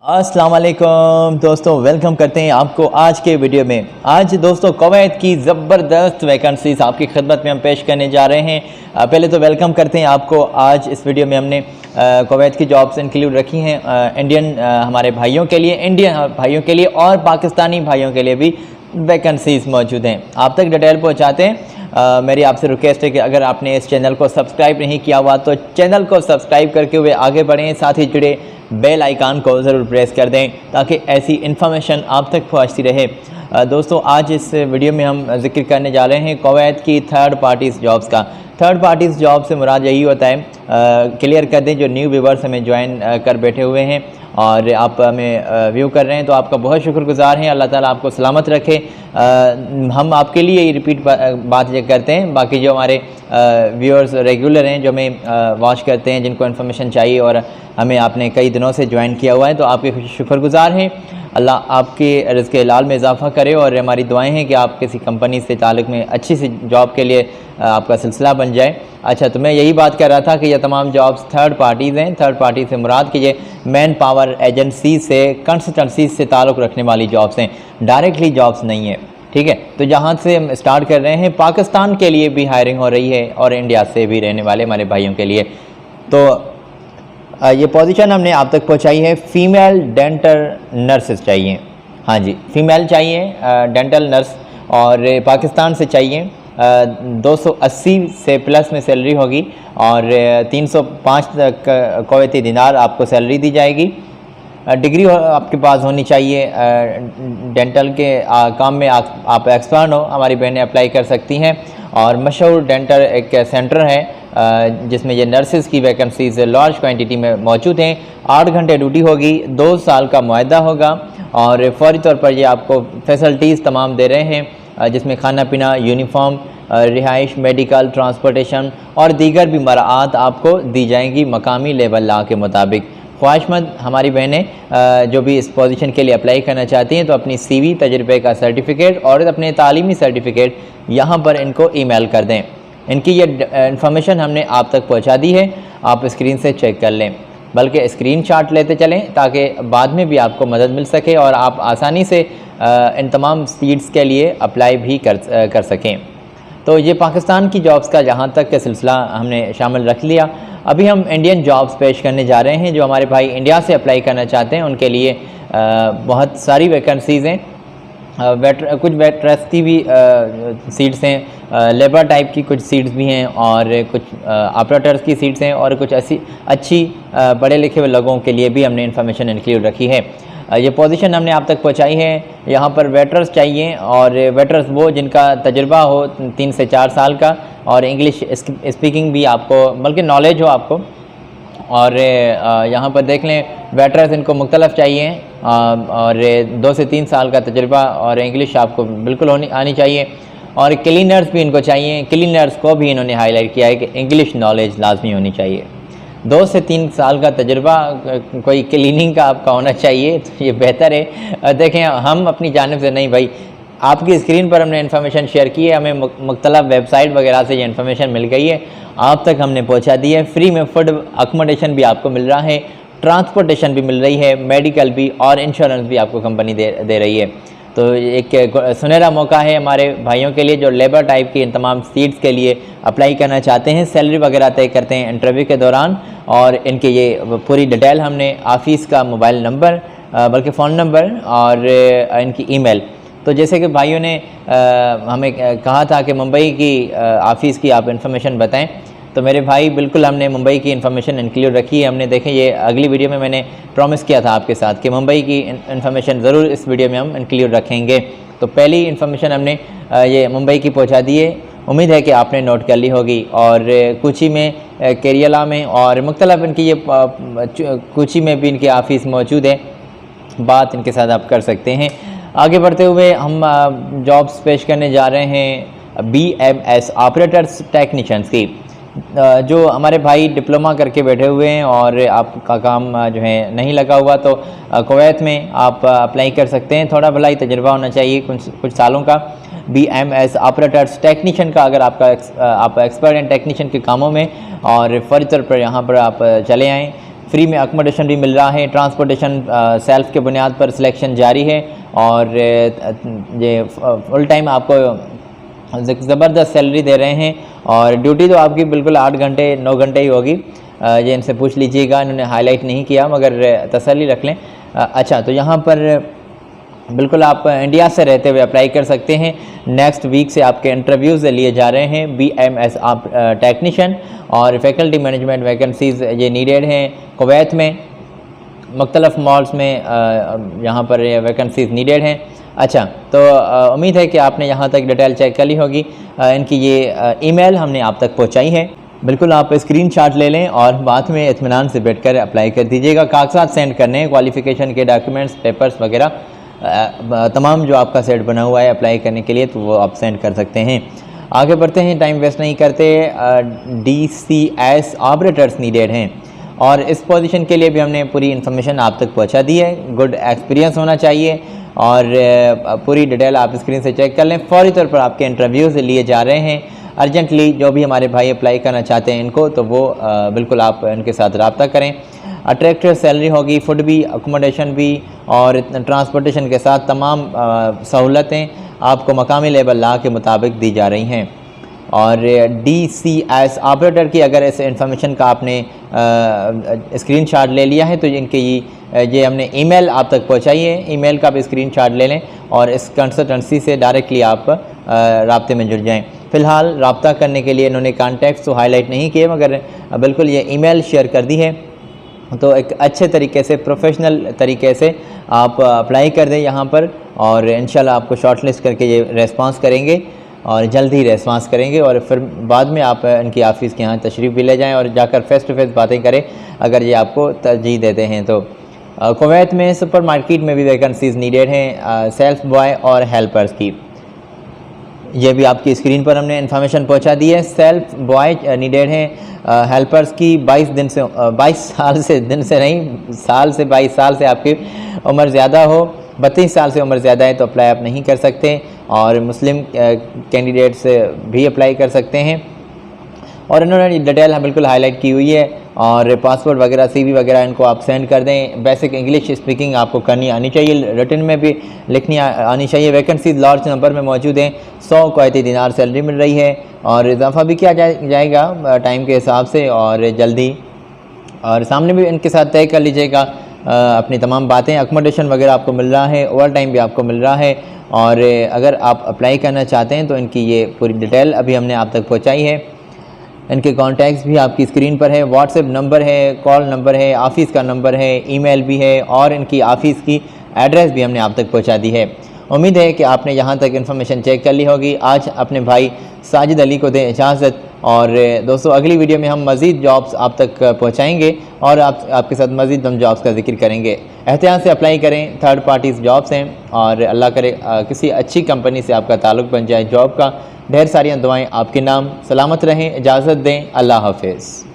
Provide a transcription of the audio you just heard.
अस्सलाम वालेकुम दोस्तों, वेलकम करते हैं आपको आज के वीडियो में। आज दोस्तों कुवैत की ज़बरदस्त वैकेंसीज आपकी खिदमत में हम पेश करने जा रहे हैं। पहले तो वेलकम करते हैं आपको। आज इस वीडियो में हमने कुवैत की जॉब्स इंक्लूड रखी हैं इंडियन हमारे भाइयों के लिए, इंडियन भाइयों के लिए और पाकिस्तानी भाइयों के लिए भी वैकेंसीज मौजूद हैं। आप तक डिटेल पहुँचाते हैं। मेरी आपसे रिक्वेस्ट है कि अगर आपने इस चैनल को सब्सक्राइब नहीं किया हुआ तो चैनल को सब्सक्राइब करके हुए आगे बढ़ें, साथ ही जुड़े बेल आइकान को ज़रूर प्रेस कर दें ताकि ऐसी इन्फॉर्मेशन आप तक पहुंचती रहे। दोस्तों, आज इस वीडियो में हम जिक्र करने जा रहे हैं कुवैत की थर्ड पार्टीज़ जॉब्स का। थर्ड पार्टीज़ जॉब से मुराद यही होता है, क्लियर कर दें जो न्यू व्यूवर्स हमें ज्वाइन कर बैठे हुए हैं और आप हमें व्यू कर रहे हैं तो आपका बहुत शुक्रगुजार हैं। अल्लाह ताला आपको सलामत रखे। हम आपके लिए ही रिपीट बात ये करते हैं। बाकी जो हमारे व्यूअर्स रेगुलर हैं, जो हमें वॉच करते हैं, जिनको इन्फॉर्मेशन चाहिए और हमें आपने कई दिनों से ज्वाइन किया हुआ है, तो आपके शुक्रगुजार हैं। अल्लाह आपके रिज़्क़ हलाल में इजाफ़ा करे और हमारी दुआएं हैं कि आप किसी कंपनी से ताल्लुक़ में अच्छी सी जॉब के लिए आपका सिलसिला बन जाए। अच्छा, तो मैं यही बात कर रहा था कि ये तमाम जॉब्स थर्ड पार्टीज़ हैं। थर्ड पार्टी से मुराद कि ये मैन पावर एजेंसी से, कंसल्टेंसी से ताल्लुक़ रखने वाली जॉब्स हैं, डायरेक्टली जॉब्स नहीं है। ठीक है, तो जहाँ से हम स्टार्ट कर रहे हैं, पाकिस्तान के लिए भी हायरिंग हो रही है और इंडिया से भी रहने वाले हमारे भाइयों के लिए। तो ये पोजीशन हमने आप तक पहुंचाई है। फ़ीमेल डेंटल नर्सेस चाहिए। हाँ जी, फ़ीमेल चाहिए डेंटल नर्स और पाकिस्तान से चाहिए। 280 से प्लस में सैलरी होगी और 305 तक कुवैती दिनार आपको सैलरी दी जाएगी। डिग्री आपके पास होनी चाहिए। डेंटल के काम में आप एक्सपर्ट हो, हमारी बहनें अप्लाई कर सकती हैं। और मशहूर डेंटल एक सेंटर है जिसमें ये नर्सेज़ की वैकेंसीज लार्ज क्वांटिटी में मौजूद हैं। 8 घंटे ड्यूटी होगी, 2 साल का मुआहदा होगा और फौरी तौर पर ये आपको फैसिलिटीज़ तमाम दे रहे हैं, जिसमें खाना पीना, यूनिफॉर्म, रिहाइश, मेडिकल, ट्रांसपोर्टेशन और दीगर भी मराआत आपको दी जाएंगी मकामी लेवल लॉ के मुताबिक। ख्वाहिशमंद हमारी बहनें जो भी इस पोजीशन के लिए अप्लाई करना चाहती हैं तो अपनी CV, तजर्बे का सर्टिफिकेट और अपने तालीमी सर्टिफिकेट यहाँ पर इनको ईमेल कर दें। इनकी ये इन्फॉर्मेशन हमने आप तक पहुँचा दी है, आप स्क्रीन से चेक कर लें, बल्कि स्क्रीनशॉट लेते चलें ताकि बाद में भी आपको मदद मिल सके और आप आसानी से इन तमाम सीट्स के लिए अप्लाई भी कर सकें। तो ये पाकिस्तान की जॉब्स का जहाँ तक का सिलसिला हमने शामिल रख लिया। अभी हम इंडियन जॉब्स पेश करने जा रहे हैं। जो हमारे भाई इंडिया से अप्लाई करना चाहते हैं उनके लिए बहुत सारी वैकेंसीज़ हैं। कुछ वेटरस की भी सीट्स हैं, लेबर टाइप की कुछ सीट्स भी हैं और कुछ ऑपरेटर्स की सीट्स हैं और कुछ ऐसी अच्छी पढ़े लिखे हुए लोगों के लिए भी हमने इन्फॉर्मेशन इंक्लूड रखी है। ये पोजीशन हमने आप तक पहुंचाई है। यहाँ पर वेटर्स चाहिए और वेटर्स वो जिनका तजुर्बा हो 3 से 4 साल का और इंग्लिश स्पीकिंग भी आपको बल्कि नॉलेज हो आपको। और यहाँ पर देख लें, वेटर्स इनको मुख्तलफ चाहिए और 2 से 3 साल का तजुर्बा और इंग्लिश आपको बिल्कुल आनी चाहिए। और क्लीनर्स भी इनको चाहिए। क्लीनर्स को भी इन्होंने हाईलाइट किया है कि इंग्लिश नॉलेज लाजमी होनी चाहिए। 2 से 3 साल का तजुर्बा कोई क्लीनिंग का आपका होना चाहिए, तो ये बेहतर है। देखें, हम अपनी जानिब से नहीं भाई, आपकी स्क्रीन पर हमने इन्फॉर्मेशन शेयर की है, हमें मुख्तलिफ वेबसाइट वगैरह से ये इन्फॉर्मेशन मिल गई है, आप तक हमने पहुंचा दी है। फ्री में फूड अकोमोडेशन भी आपको मिल रहा है, ट्रांसपोर्टेशन भी मिल रही है, मेडिकल भी और इंश्योरेंस भी आपको कंपनी दे रही है। तो एक सुनहरा मौका है हमारे भाइयों के लिए जो लेबर टाइप की इन तमाम सीट्स के लिए अप्लाई करना चाहते हैं। सैलरी वगैरह तय करते हैं इंटरव्यू के दौरान और इनके ये पूरी डिटेल हमने ऑफिस का मोबाइल नंबर, बल्कि फ़ोन नंबर और इनकी ईमेल। तो जैसे कि भाइयों ने हमें कहा था कि मुंबई की ऑफिस की आप इन्फॉर्मेशन बताएं, तो मेरे भाई बिल्कुल हमने मुंबई की इन्फॉर्मेशन इंक्लूड रखी है। हमने देखें, ये अगली वीडियो में मैंने प्रॉमिस किया था आपके साथ कि मुंबई की इन्फॉर्मेशन ज़रूर इस वीडियो में हम इंक्लूड रखेंगे। तो पहली इन्फॉर्मेशन हमने ये मुंबई की पहुंचा दी है, उम्मीद है कि आपने नोट कर ली होगी। और कोची में, केरियला में और मुख्तलिफ इनकी ये कोची में भी इनके ऑफिस मौजूद है, बात इनके साथ आप कर सकते हैं। आगे बढ़ते हुए हम जॉब्स पेश करने जा रहे हैं BMS ऑपरेटर्स टेक्नीशियंस की। जो हमारे भाई डिप्लोमा करके बैठे हुए हैं और आपका काम जो है नहीं लगा हुआ, तो कुवैत में आप अप्लाई कर सकते हैं। थोड़ा भला ही तजुर्बा होना चाहिए, कुछ सालों का। BMS ऑपरेटर्स टेक्नीशियन का अगर आप एक्सपर्ट हैं टेक्नीशियन के कामों में और फौरी तौर पर यहाँ पर आप चले आएँ। फ्री में अकोमोडेशन भी मिल रहा है, ट्रांसपोर्टेशन सेल्फ के बुनियाद पर सिलेक्शन जारी है और ये फुल टाइम आपको ज़बरदस्त सैलरी दे रहे हैं और ड्यूटी तो आपकी बिल्कुल 8 घंटे 9 घंटे ही होगी। ये इनसे पूछ लीजिएगा, इन्होंने हाईलाइट नहीं किया मगर तसल्ली रख लें। अच्छा, तो यहाँ पर बिल्कुल आप इंडिया से रहते हुए अप्लाई कर सकते हैं। नेक्स्ट वीक से आपके इंटरव्यूज़ लिए जा रहे हैं। BMS आप टेक्नीशियन और फैकल्टी मैनेजमेंट वैकेंसीज़ ये नीडेड हैं कुवैत में, मुख्तलिफ मॉल्स में यहाँ पर वैकेंसीज़ नीडेड हैं। अच्छा, तो उम्मीद है कि आपने यहाँ तक डिटेल चेक कर ली होगी। इनकी ये ईमेल हमने आप तक पहुँचाई है, बिल्कुल आप स्क्रीनशॉट ले लें और बाद में इत्मीनान से बैठकर अप्लाई कर दीजिएगा। कागजात सेंड करने हैं, क्वालिफ़िकेशन के डॉक्यूमेंट्स, पेपर्स वगैरह तमाम जो आपका सेट बना हुआ है अप्लाई करने के लिए, तो वो आप सेंड कर सकते हैं। आगे बढ़ते हैं, टाइम वेस्ट नहीं करते। DCS ऑपरेटर्स नीडेड हैं और इस पोजीशन के लिए भी हमने पूरी इन्फॉर्मेशन आप तक पहुंचा दी है। गुड एक्सपीरियंस होना चाहिए और पूरी डिटेल आप स्क्रीन से चेक कर लें। फौरी तौर पर आपके इंटरव्यूज़ लिए जा रहे हैं अर्जेंटली। जो भी हमारे भाई अप्लाई करना चाहते हैं इनको, तो वो बिल्कुल आप इनके साथ रब्ता करें। अट्रैक्टिव सैलरी होगी, फूड भी, अकोमोडेशन भी और ट्रांसपोर्टेशन के साथ तमाम सहूलतें आपको मकामी लेवल लॉ के मुताबिक दी जा रही हैं। और DCS ऑपरेटर की अगर इस इंफॉर्मेशन का आपने स्क्रीनशॉट ले लिया है तो इनके ये हमने ईमेल आप तक पहुंचाई है। ईमेल का भी स्क्रीनशॉट ले लें और इस कंसल्टेंसी से डायरेक्टली आप राब्ते में जुड़ जाएं। फ़िलहाल रब्ता करने के लिए इन्होंने कॉन्टैक्ट्स तो हाईलाइट नहीं किए मगर बिल्कुल ये ईमेल शेयर कर दी है। तो एक अच्छे तरीके से, प्रोफेशनल तरीके से आप अप्लाई कर दें यहाँ पर और इंशाल्लाह आपको शॉर्टलिस्ट करके ये रेस्पॉन्स करेंगे और जल्द ही रेस्पॉन्स करेंगे और फिर बाद में आप इनकी ऑफ़िस के यहाँ तशरीफ़ भी ले जाएं और जाकर फ़ेस टू फेस बातें करें अगर ये आपको तरजीह देते हैं तो। कुवैत में सुपर मार्केट में भी वैकेंसीज़ नीडेड हैं, सेल्फ बॉय और हेल्पर्स की। ये भी आपकी स्क्रीन पर हमने इन्फॉर्मेशन पहुंचा दी है। सेल्फ बॉय नीडेड हैं, हेल्पर्स की 22 साल से, दिन से नहीं, साल से 22 साल से आपकी उम्र ज़्यादा हो, 32 साल से उम्र ज़्यादा है तो अप्लाई आप नहीं कर सकते और मुस्लिम कैंडिडेट्स भी अप्लाई कर सकते हैं। और इन्होंने डिटेल बिल्कुल हाईलाइट की हुई है और पासपोर्ट वगैरह, CV वगैरह इनको आप सेंड कर दें। बेसिक इंग्लिश स्पीकिंग आपको करनी आनी चाहिए, रिटन में भी लिखनी आनी चाहिए। वैकेंसीज लार्ज नंबर में मौजूद हैं। 100 कुवैती दिनार सैलरी मिल रही है और इजाफा भी किया जाएगा टाइम के हिसाब से और जल्दी। और सामने भी इनके साथ तय कर लीजिएगा अपनी तमाम बातें। अकोमोडेशन वगैरह आपको मिल रहा है, ओवर टाइम भी आपको मिल रहा है और अगर आप अप्लाई करना चाहते हैं तो इनकी ये पूरी डिटेल अभी हमने आप तक पहुँचाई है। इनके कॉन्टैक्ट्स भी आपकी स्क्रीन पर है, व्हाट्सएप नंबर है, कॉल नंबर है, ऑफ़िस का नंबर है, ईमेल भी है और इनकी ऑफ़िस की एड्रेस भी हमने आप तक पहुंचा दी है। उम्मीद है कि आपने यहाँ तक इन्फॉर्मेशन चेक कर ली होगी। आज अपने भाई साजिद अली को दें इजाज़त और दोस्तों अगली वीडियो में हम मज़ीद जॉब्स आप तक पहुँचाएँगे और आपके साथ मज़ीद हम जॉब्स का जिक्र करेंगे। एहतियात से अप्लाई करें, थर्ड पार्टीज़ जॉब्स हैं और अल्लाह करे किसी अच्छी कंपनी से आपका ताल्लुक़ बन जाए जॉब का। ढेर सारी दुआएं आपके नाम। सलामत रहें, इजाज़त दें, अल्लाह हाफ़िज़।